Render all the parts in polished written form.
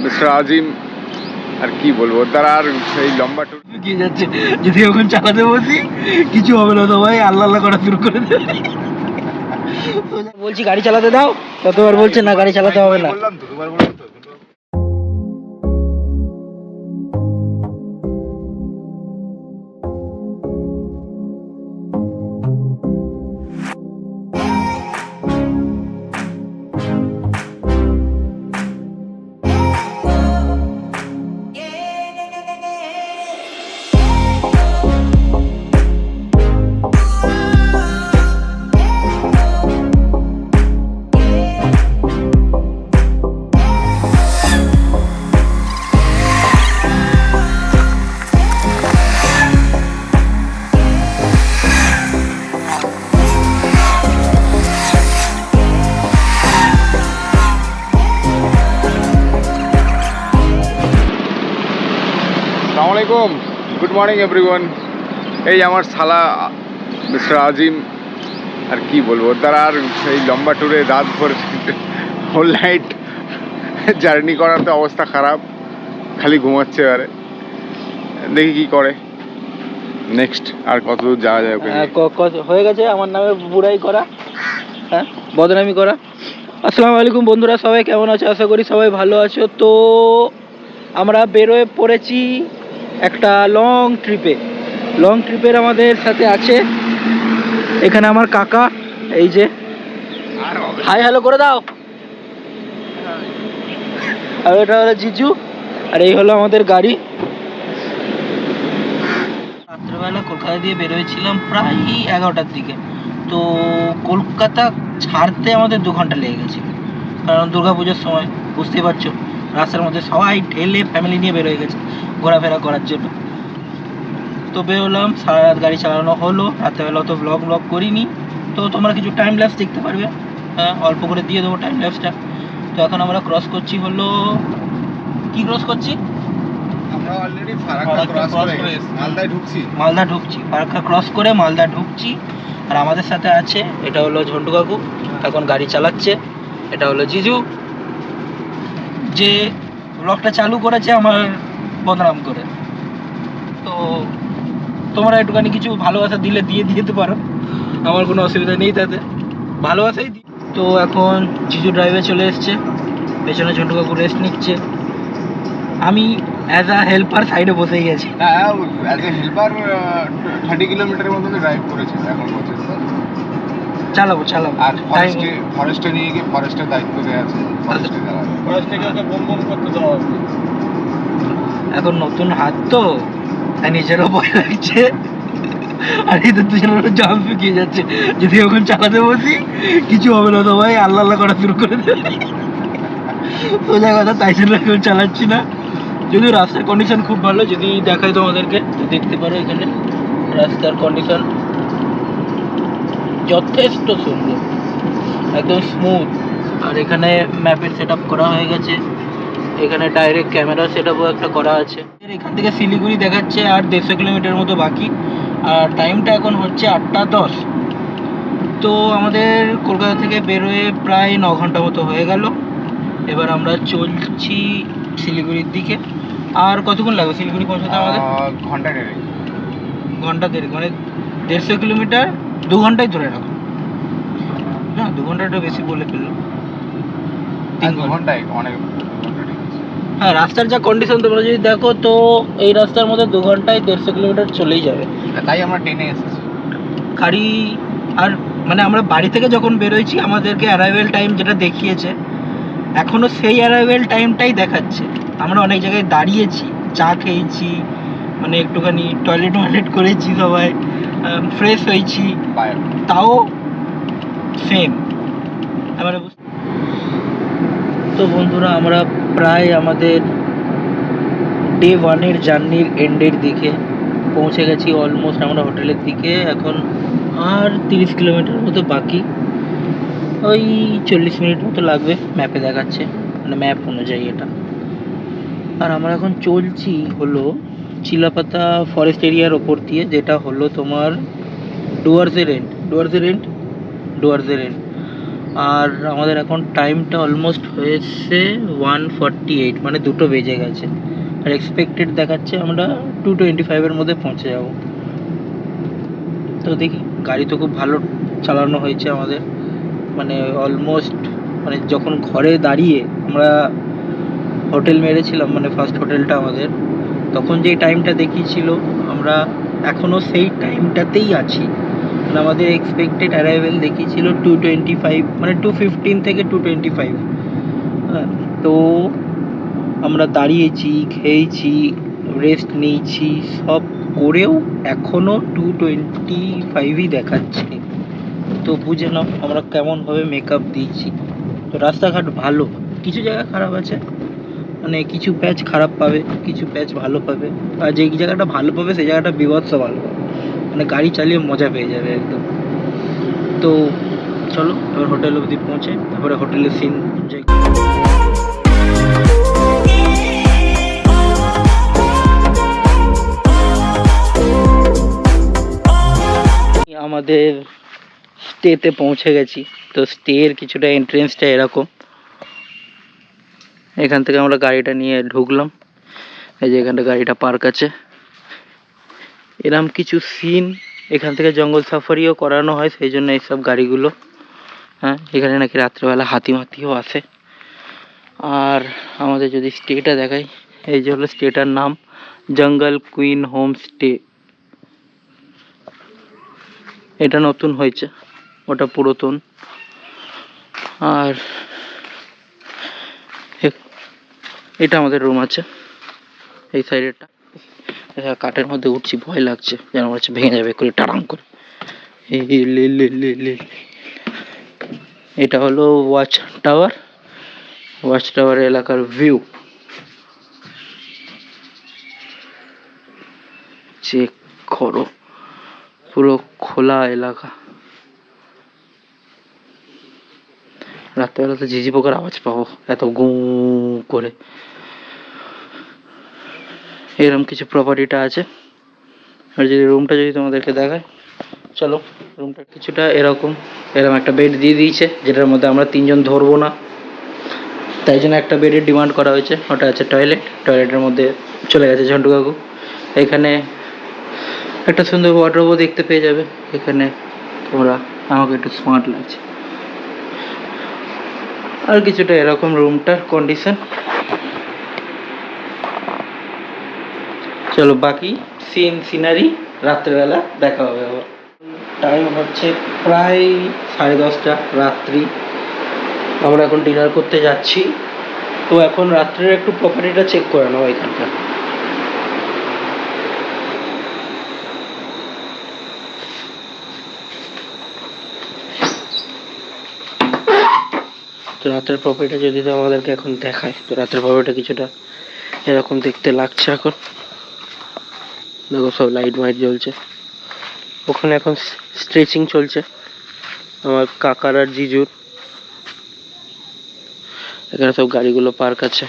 Mister আজিম আর কি বলবো, তারা আর এই লম্বা ট্যুর কি যাচ্ছে। যদি এখন চালাতে বসি কিছু হবে না, সবাই আল্লাহ আল্লাহ করা শুরু করে দেবে। বলছি গাড়ি চালাতে দাও, ততবার বলছে না গাড়ি চালাতে হবে না। বললাম তো, দুবার বললাম তো। আসসালামাইকুম, গুড মর্নিং এভরিওয়ান। এই আমার শালা মিস্টার আজিম আর কি বলবো, তারা আর এই লম্বা ট্যুরে রাত ভর হোল নাইট জার্নি করার তো অবস্থা খারাপ, খালি ঘুমাচ্ছে। এবারে দেখি কি করে নেক্সট, আর কত দূর যাওয়া যায়। হয়ে গেছে আমার নামে বুড়াই করা, হ্যাঁ বদনামি করা। আসসালামু আলাইকুম বন্ধুরা, সবাই কেমন আছো? আশা করি সবাই ভালো আছো। তো আমরা বেরোয় পড়েছি একটা লং ট্রিপের আমাদের সাথে আছে এখানে আমার কাকা, এই যে হাই হ্যালো করে দাও। আর এটা হলো জিজু, আর এই হলো আমাদের গাড়ি। রাত্রেবেলা কলকাতা দিয়ে বেরোয়েছিলাম প্রায় 11টার দিকে। তো কলকাতা ছাড়তে আমাদের 2 ঘন্টা লেগে গেছে, কারণ দুর্গাপুজোর সময় বুঝতেই পারছো, রাস্তার মধ্যে সবাই ঢেলে ফ্যামিলি নিয়ে বেরোয় গেছে ঘোরাফেরা করার জন্য। তো বেরোলাম, সারা রাত গাড়ি চালানো হলো। রাত্রেবেলা তো ব্লগ করিনি, তো তোমরা কিছু টাইম ল্যাপস দেখতে পারবে, হ্যাঁ অল্প করে দিয়ে দেবো টাইম ল্যাপসটা। তো এখন আমরা ক্রস করছি, হলো কি ক্রস করছি, আমরা অলরেডি ফারাক্কা ক্রস করে মালদা ঢুকছি, ফারাক্কা ক্রস করে মালদা ঢুকছি। আর আমাদের সাথে আছে, এটা হলো ঝন্টু কাকু, এখন গাড়ি চালাচ্ছে। এটা হলো জিজু, যে ব্লগটা চালু করেছে আমার বদনাম করে। তো তোমরা একটুখানি কিছু ভালোবাসা দিলে দিয়ে দিতে পারো, আমার কোনো অসুবিধা নেই তাতে, ভালোবাসাই দিই। তো এখন জিজু ড্রাইভে চলে এসছে, পেছনে ঝন্টু কাকু রেস্ট নিচ্ছে, আমি অ্যাজ আ হেল্পার সাইডে বসেই গেছি। হ্যাঁ, অ্যাজ এ হেল্পার 30 কিলোমিটারের মতো ড্রাইভ করেছে এখন পর্যন্ত। চালাবো আর ফরেস্টে নিয়ে গিয়ে ফরেস্টের দায়িত্ব দেওয়া আছে, ফরেস্টে ওকে বম করতে দেওয়া হবে। এখন নতুন হাত তো, তাই নিজেরও ভয় লাগছে, আর এদের দুজনের জাম শুকিয়ে যাচ্ছে। যদি এখন চালাতে বসি কিছু হবে না, সবাই আল্লাহ আল্লাহ করা শুরু করে দেবে, সোজা কথা। তাই জন্য এখন চালাচ্ছি না। যদি রাস্তার কন্ডিশন খুব ভালো, যদি দেখাই তোমাদেরকে তো দেখতে পারো, এখানে রাস্তার কন্ডিশন যথেষ্ট সুন্দর, একদম স্মুথ। আর এখানে ম্যাপের সেট করা হয়ে গেছে, এখানে ডাইরেক্ট ক্যামেরা সেট আপও একটা করা আছে। এখান থেকে শিলিগুড়ি দেখাচ্ছে আর 150 কিলোমিটার মতো বাকি, আর টাইমটা এখন হচ্ছে 8টা 10। তো আমাদের কলকাতা থেকে বেরোয় প্রায় 9 ঘন্টা মতো হয়ে গেল। এবার আমরা চলছি শিলিগুড়ির দিকে। আর কতক্ষণ লাগবে শিলিগুড়ি পৌঁছাতে আমাদের? ঘন্টা দেড়েক, মানে 150 কিলোমিটার 2 ঘন্টায় ধরে রাখো। না 2 ঘন্টাটা বেশি বলে ফেললাম, 3 ঘন্টায় অনেক। হ্যাঁ, রাস্তার যা কন্ডিশন তোমরা যদি দেখো, তো এই রাস্তার মধ্যে 2 ঘন্টায় 150 কিলোমিটার চলেই যাবে। তাই আমরা ট্রেনে এসেছি গাড়ি। আর মানে আমরা বাড়ি থেকে যখন বেরোইছি আমাদেরকে অ্যারাইভেল টাইম যেটা দেখিয়েছে, এখনও সেই অ্যারাইভেল টাইমটাই দেখাচ্ছে। আমরা অনেক জায়গায় দাঁড়িয়েছি, চা খেয়েছি, মানে একটুখানি টয়লেট করেছি, সবাই ফ্রেশ হয়েছি, তাও সেম। আমরা তো বন্ধুরা, আমরা প্রায় আমাদের ডে 1-এর জার্নির এন্ডের দিকে পৌঁছে গেছি অলমোস্ট আমরা হোটেলের দিকে। এখন আর 30 কিলোমিটার মতো বাকি, ওই 40 মিনিট মতো লাগবে ম্যাপে দেখাচ্ছে, মানে ম্যাপ অনুযায়ী এটা। আর আমরা এখন চলছি হলো চিলাপাতা ফরেস্ট এরিয়ার ওপর দিয়ে, যেটা হলো তোমার ডুয়ার্সের এন্ড। আর আমাদের এখন টাইমটা অলমোস্ট হয়েছে 1:48, মানে 2টো বেজে গেছে। আর এক্সপেক্টেড দেখাচ্ছে আমরা 2:25-এর মধ্যে পৌঁছে যাব। তো দেখি, গাড়ি তো খুব ভালো চালানো হয়েছে আমাদের, মানে অলমোস্ট, মানে যখন ঘরে দাঁড়িয়ে আমরা হোটেল মেরেছিলাম, মানে ফার্স্ট হোটেলটা আমাদের, তখন যেই টাইমটা দেখিয়েছিল আমরা এখনও সেই টাইমটাতেই আছি। মানে আমাদের এক্সপেক্টেড অ্যারাইভেল দেখিয়েছিল 2:25, মানে 2:15 থেকে 2:25। হ্যাঁ, তো আমরা দাঁড়িয়েছি, খেয়েছি, রেস্ট নিয়েছি, সব করেও এখনও 2:25ই দেখাচ্ছে। তো বুঝে নাও আমরা কেমনভাবে মেকআপ দিয়েছি। তো রাস্তাঘাট ভালো, কিছু জায়গা খারাপ আছে, মানে কিছু প্যাচ খারাপ পাবে, কিছু প্যাচ ভালো পাবে। আর যে জায়গাটা ভালো পাবে সেই জায়গাটা বীভৎস ভালো পাবে, মানে গাড়ি চালিয়ে মজা পেয়ে যাবে একদম। তো চলো এবার হোটেল অবধি পৌঁছে তারপরে হোটেলের সিন এনজয়। আমাদের স্টেতে পৌঁছে গেছি। তো স্টের কিছুটা এন্ট্রেন্সটা এরকম, এখান থেকে আমরা গাড়িটা নিয়ে ঢুকলাম। এই যে এখানটা গাড়িটা পার্ক আছে। এরম কিছু সিন, এখান থেকে জঙ্গল সাফারিও করানো হয়, সেই জন্য এইসব গাড়িগুলো। হ্যাঁ, এখানে নাকি রাত্রেবেলা হাতিমাতিও আসে। আর আমাদের যদি স্টেটা দেখাই, এই যে হলো স্টেটার নাম, জঙ্গল কুইন হোম স্টে। এটা নতুন হয়েছে, ওটা পুরাতন। আর এটা আমাদের রুম আছে এই সাইডেরটা। কাঠের মধ্যে উঠছি, ভয় লাগছে, যেন মনে হচ্ছে ভেঙে যাবে করে টারাং করে। এটা হলো ওয়াচ টাওয়ার, ওয়াচ টাওয়ার এলাকার ভিউ। চেক করো, পুরো খোলা এলাকা। রাত্রেবেলা তো ঝিঝি পোকার আওয়াজ পাবো, এত গু করে। এরকম কিছু প্রপার্টিটা আছে। আর যদি রুমটা যদি তোমাদেরকে দেখায়, চলো। রুমটা কিছুটা এরকম একটা বেড দিয়ে দিয়েছে, যেটার মধ্যে আমরা 3জন ধরবো না, তাই জন্য একটা বেডের ডিমান্ড করা হয়েছে। ওটা আছে টয়লেট, টয়লেটের মধ্যে চলে গেছে ঝন্টু কাকু। এখানে একটা সুন্দর ওয়ার্ডরোবও দেখতে পেয়ে যাবে। এখানে তোমরা, আমাকে একটু স্মার্ট লাগছে। আর কিছুটা এরকম রুমটার কন্ডিশন। চলো বাকি সিনারি রাত্রেবেলা দেখা হবে আবার। টাইম হচ্ছে প্রায় 10:30 রাত্রি। আমরা এখন ডিনার করতে যাচ্ছি। তো এখন রাত্রের একটু প্রপার্টিটা চেক করে নেবো এখানকার। তো রাতের প্রপার্টিটা যদি আমাদেরকে এখন দেখায়, তো রাতের প্রপার্টিটা কিছুটা এরকম দেখতে লাগছে। এখন দেখো সব লাইট মাইট জ্বলছে। ওখানে এখন স্ট্রেচিং চলছে আমার কাকার আর জিজুর। এখানে সব গাড়িগুলো পার্ক আছে।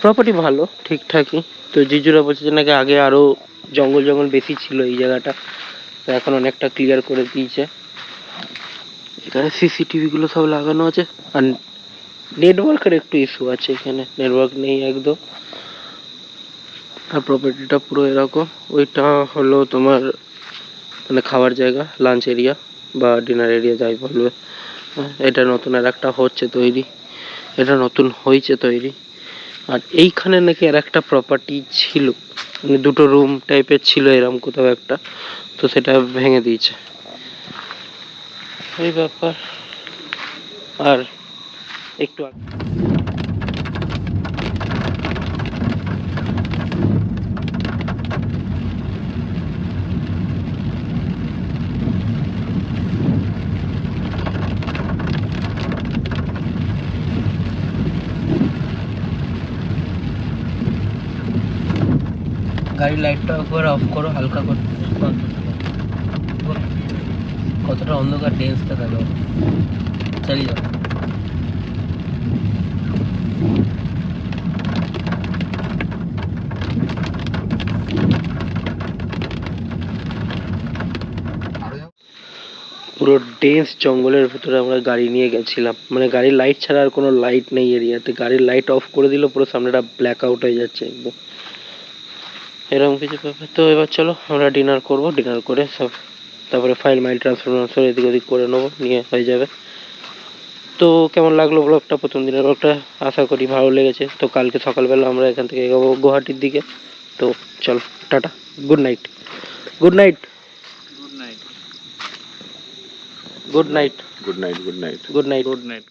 প্রপার্টি ভালো, ঠিকঠাকই। তো জিজুরা বলছে যে নাকি আগে আরো জঙ্গল বেশি ছিল এই জায়গাটা, তো এখন অনেকটা ক্লিয়ার করে দিয়েছে। এখানে সিসিটিভি গুলো সব লাগানো আছে। আর নেটওয়ার্কের একটু ইস্যু আছে, এখানে নেটওয়ার্ক নেই একদম। আর প্রপার্টিটা পুরো এরকম। ওইটা হলো তোমার মানে খাওয়ার জায়গা, লাঞ্চ এরিয়া বা ডিনার এরিয়া যাই বলবে। এটা নতুন আর একটা হচ্ছে তৈরি, এটা নতুন হয়েছে তৈরি। আর এইখানে নাকি আর একটা প্রপার্টি ছিল, মানে 2টো রুম টাইপের ছিল এরকম কোথাও একটা, তো সেটা ভেঙে দিয়েছে, এই ব্যাপার। আর একটু গাড়ির লাইটটা একবার অফ করো হালকা করে, কতটা অন্ধকার ডেন্সটা দেখো। চালিয়ে যাও। পুরো ডেন্স জঙ্গলের ভেতরে আমরা গাড়ি নিয়ে গেছিলাম, মানে গাড়ির লাইট ছাড়া আর কোনো লাইট নেই এরিয়াতে, গাড়ির লাইট অফ করে দিল পুরো সামনেটা ব্ল্যাক আউট হয়ে যাচ্ছে একদম, এরকম কিছু ব্যাপার। তো এবার চলো আমরা ডিনার করব, ডিনার করে সব তারপরে ফাইল মাইল ট্রান্সফার এদিক ওদিক করে নেবো, নিয়ে হয়ে যাবে। তো কেমন লাগলো ব্লগটা, প্রথম দিনের ব্লগটা? আশা করি ভালো লেগেছে। তো কালকে সকালবেলা আমরা এখান থেকে এগোবো গুয়াহাটির দিকে। তো চলো, tata, good night, good night, good night, good night, good night, good night, good night, good night.